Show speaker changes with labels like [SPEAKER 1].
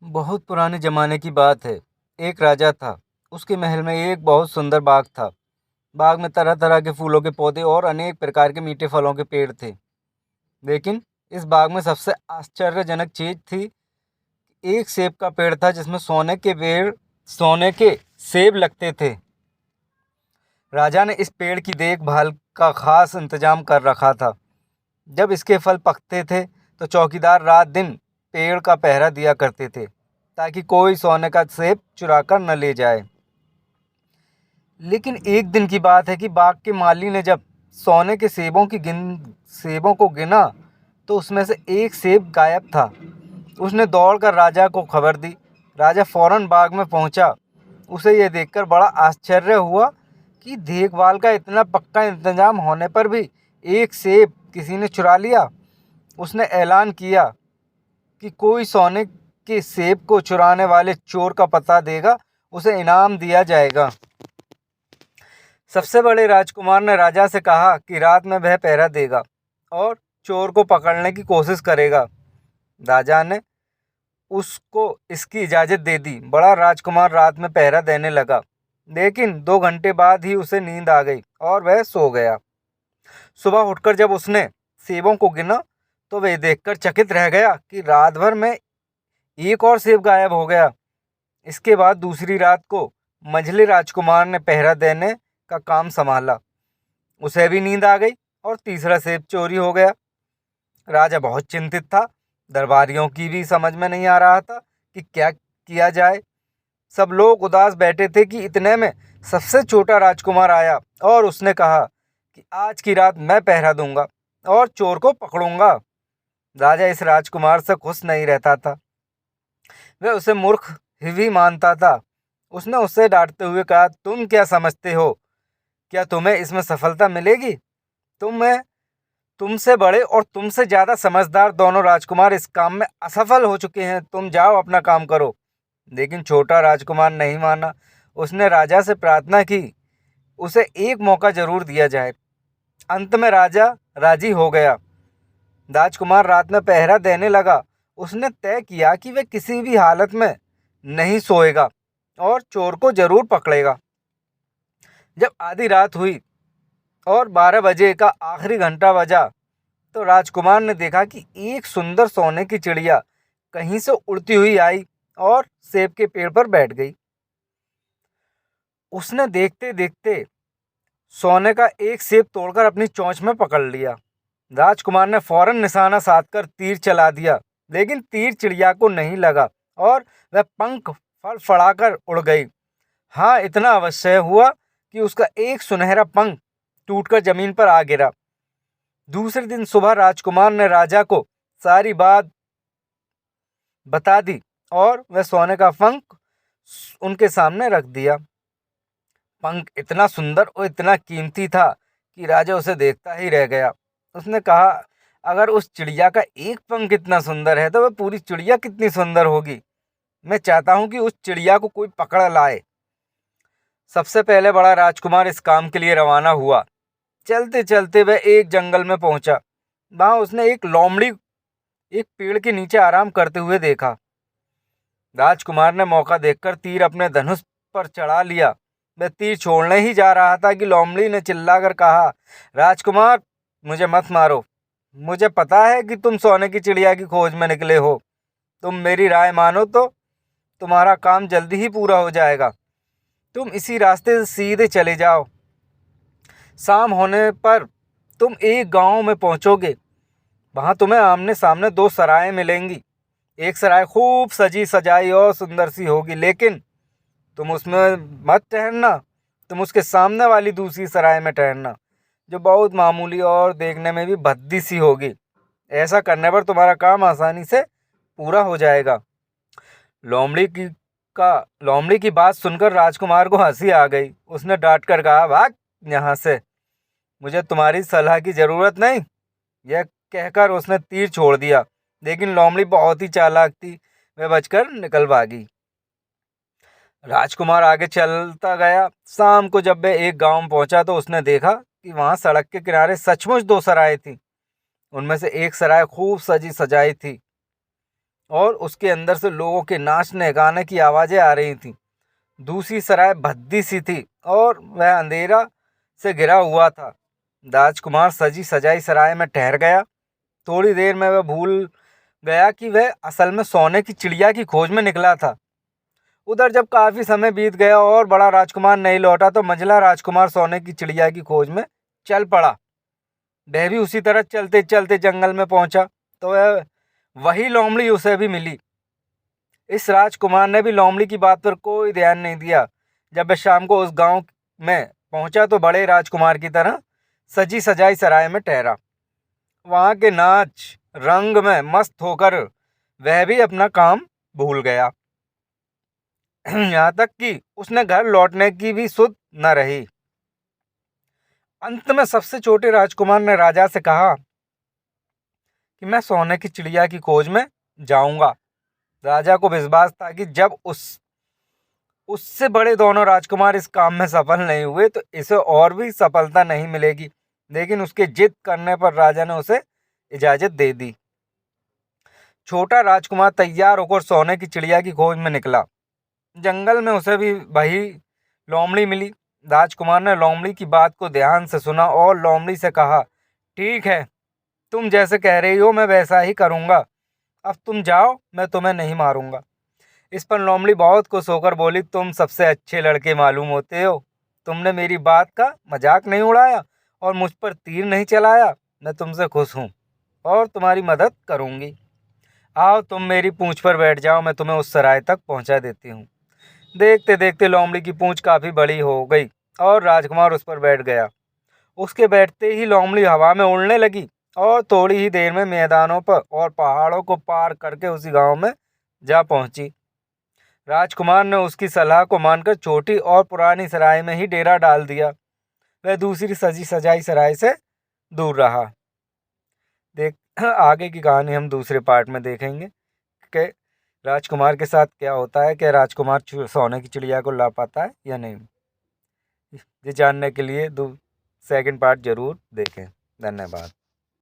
[SPEAKER 1] बहुत पुराने ज़माने की बात है। एक राजा था। उसके महल में एक बहुत सुंदर बाग था। बाग में तरह तरह के फूलों के पौधे और अनेक प्रकार के मीठे फलों के पेड़ थे। लेकिन इस बाग में सबसे आश्चर्यजनक चीज थी। एक सेब का पेड़ था जिसमें सोने के सेब लगते थे। राजा ने इस पेड़ की देखभाल का खास इंतजाम कर रखा था। जब इसके फल पकते थे तो चौकीदार रात दिन पेड़ का पहरा दिया करते थे ताकि कोई सोने का सेब चुरा कर न ले जाए। लेकिन एक दिन की बात है कि बाग के माली ने जब सोने के सेबों को गिना तो उसमें से एक सेब गायब था। उसने दौड़कर राजा को खबर दी। राजा फौरन बाग में पहुंचा। उसे यह देखकर बड़ा आश्चर्य हुआ कि देखभाल का इतना पक्का इंतजाम होने पर भी एक सेब किसी ने चुरा लिया। उसने ऐलान किया कि कोई सोने के सेब को चुराने वाले चोर का पता देगा, उसे इनाम दिया जाएगा। सबसे बड़े राजकुमार ने राजा से कहा कि रात में वह पहरा देगा और चोर को पकड़ने की कोशिश करेगा। राजा ने उसको इसकी इजाज़त दे दी। बड़ा राजकुमार रात में पहरा देने लगा, लेकिन 2 घंटे बाद ही उसे नींद आ गई और वह सो गया। सुबह उठकर जब उसने सेबों को गिना तो वह देखकर चकित रह गया कि रात भर में एक और सेब गायब हो गया। इसके बाद दूसरी रात को मंझले राजकुमार ने पहरा देने का काम संभाला। उसे भी नींद आ गई और तीसरा सेब चोरी हो गया। राजा बहुत चिंतित था। दरबारियों की भी समझ में नहीं आ रहा था कि क्या किया जाए। सब लोग उदास बैठे थे कि इतने में सबसे छोटा राजकुमार आया और उसने कहा कि आज की रात मैं पहरा दूंगा और चोर को पकड़ूंगा। राजा इस राजकुमार से खुश नहीं रहता था। वह उसे मूर्ख ही मानता था। उसने उससे डांटते हुए कहा, तुम क्या समझते हो? क्या तुम्हें इसमें सफलता मिलेगी? तुम्हें तुमसे बड़े और तुमसे ज़्यादा समझदार दोनों राजकुमार इस काम में असफल हो चुके हैं। तुम जाओ अपना काम करो। लेकिन छोटा राजकुमार नहीं माना। उसने राजा से प्रार्थना की उसे एक मौका जरूर दिया जाए। अंत में राजा राजी हो गया। राजकुमार रात में पहरा देने लगा। उसने तय किया कि वह किसी भी हालत में नहीं सोएगा और चोर को जरूर पकड़ेगा। जब आधी रात हुई और 12 बजे का आखिरी घंटा बजा तो राजकुमार ने देखा कि एक सुंदर सोने की चिड़िया कहीं से उड़ती हुई आई और सेब के पेड़ पर बैठ गई। उसने देखते देखते सोने का एक सेब तोड़कर अपनी चोंच में पकड़ लिया। राजकुमार ने फौरन निशाना साधकर तीर चला दिया, लेकिन तीर चिड़िया को नहीं लगा और वह पंख फड़फड़ाकर उड़ गई। हाँ, इतना अवश्य हुआ कि उसका एक सुनहरा पंख टूटकर जमीन पर आ गिरा। दूसरे दिन सुबह राजकुमार ने राजा को सारी बात बता दी और वह सोने का पंख उनके सामने रख दिया। पंख इतना सुंदर और इतना कीमती था कि राजा उसे देखता ही रह गया। उसने कहा, अगर उस चिड़िया का एक पंख इतना सुंदर है तो वह पूरी चिड़िया कितनी सुंदर होगी। मैं चाहता हूँ कि उस चिड़िया को कोई पकड़ लाए। सबसे पहले बड़ा राजकुमार इस काम के लिए रवाना हुआ। चलते चलते वह एक जंगल में पहुंचा। वहां उसने एक लोमड़ी एक पेड़ के नीचे आराम करते हुए देखा। राजकुमार ने मौका देखकर तीर अपने धनुष पर चढ़ा लिया। वह तीर छोड़ने ही जा रहा था कि लोमड़ी ने चिल्लाकर कहा, राजकुमार, मुझे मत मारो। मुझे पता है कि तुम सोने की चिड़िया की खोज में निकले हो। तुम मेरी राय मानो तो तुम्हारा काम जल्दी ही पूरा हो जाएगा। तुम इसी रास्ते से सीधे चले जाओ। शाम होने पर तुम एक गांव में पहुंचोगे। वहां तुम्हें आमने सामने 2 सराय मिलेंगी। एक सराय खूब सजी सजाई और सुंदर सी होगी, लेकिन तुम उसमें मत ठहरना। तुम उसके सामने वाली दूसरी सराय में ठहरना, जो बहुत मामूली और देखने में भी भद्दी सी होगी। ऐसा करने पर तुम्हारा काम आसानी से पूरा हो जाएगा। लोमड़ी की बात सुनकर राजकुमार को हंसी आ गई। उसने डांट कर कहा, भाग यहाँ से, मुझे तुम्हारी सलाह की जरूरत नहीं। यह कहकर उसने तीर छोड़ दिया, लेकिन लोमड़ी बहुत ही चालाक थी। वह बचकर निकल भागी। राजकुमार आगे चलता गया। शाम को जब वह एक गांव में पहुंचा तो उसने देखा कि वहां सड़क के किनारे सचमुच 2 सराय थी। उनमें से एक सराय खूब सजी सजाई थी और उसके अंदर से लोगों के नाचने गाने की आवाज़ें आ रही थीं। दूसरी सराय भद्दी सी थी और वह अंधेरा से घिरा हुआ था। राजकुमार सजी सजाई सराय में ठहर गया। थोड़ी देर में वह भूल गया कि वह असल में सोने की चिड़िया की खोज में निकला था। उधर जब काफ़ी समय बीत गया और बड़ा राजकुमार नहीं लौटा तो मंझला राजकुमार सोने की चिड़िया की खोज में चल पड़ा। वह भी उसी तरह चलते चलते जंगल में पहुंचा तो वह वही लोमड़ी उसे भी मिली। इस राजकुमार ने भी लोमड़ी की बात पर कोई ध्यान नहीं दिया। जब वह शाम को उस गांव में पहुंचा तो बड़े राजकुमार की तरह सजी सजाई सराय में ठहरा। वहां के नाच रंग में मस्त होकर वह भी अपना काम भूल गया। यहाँ तक कि उसने घर लौटने की भी सुध न रही। अंत में सबसे छोटे राजकुमार ने राजा से कहा कि मैं सोने की चिड़िया की खोज में जाऊंगा। राजा को विश्वास था कि जब उससे बड़े दोनों राजकुमार इस काम में सफल नहीं हुए तो इसे और भी सफलता नहीं मिलेगी। लेकिन उसके जिद करने पर राजा ने उसे इजाजत दे दी। छोटा राजकुमार तैयार होकर सोने की चिड़िया की खोज में निकला। जंगल में उसे भी वही लोमड़ी मिली। राजकुमार ने लोमड़ी की बात को ध्यान से सुना और लोमड़ी से कहा, ठीक है, तुम जैसे कह रही हो मैं वैसा ही करूँगा। अब तुम जाओ, मैं तुम्हें नहीं मारूंगा। इस पर लोमड़ी बहुत खुश होकर बोली, तुम सबसे अच्छे लड़के मालूम होते हो। तुमने मेरी बात का मजाक नहीं उड़ाया और मुझ पर तीर नहीं चलाया। मैं तुमसे खुश हूँ और तुम्हारी मदद करूँगी। आओ तुम मेरी पूँछ पर बैठ जाओ, मैं तुम्हें उस सराय तक पहुँचा देती हूँ। देखते देखते लोमड़ी की पूँछ काफ़ी बड़ी हो गई और राजकुमार उस पर बैठ गया। उसके बैठते ही लोमड़ी हवा में उड़ने लगी और थोड़ी ही देर में मैदानों पर और पहाड़ों को पार करके उसी गांव में जा पहुंची। राजकुमार ने उसकी सलाह को मानकर छोटी और पुरानी सराय में ही डेरा डाल दिया। वह दूसरी सजी सजाई सराय से दूर रहा। देख आगे की कहानी हम दूसरे पार्ट में देखेंगे कि राजकुमार के साथ क्या होता है, कि राजकुमार सोने की चिड़िया को ला पाता है या नहीं। ये जानने के लिए सेकंड पार्ट जरूर देखें। धन्यवाद।